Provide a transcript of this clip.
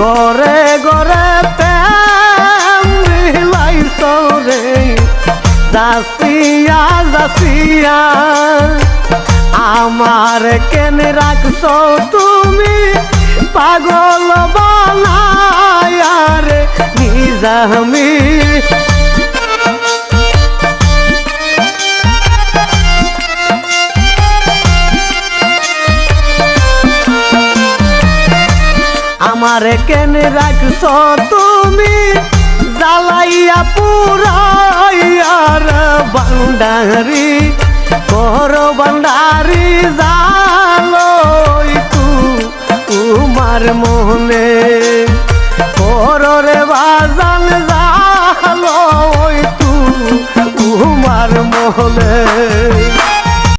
গরে গরে প্রেম মিলাইছ রে যাসিয়া যাসিয়া আমার কেন রাখছ তুমি পাগল বানায়া রে নিজামি আমারে কেন রাখছ তুমি জ্বালাইয়া পুরাইয়ার বান্ডারি কর বান্ডারি জালই তোমার মনে কররে বাজান জালই তোমার মনে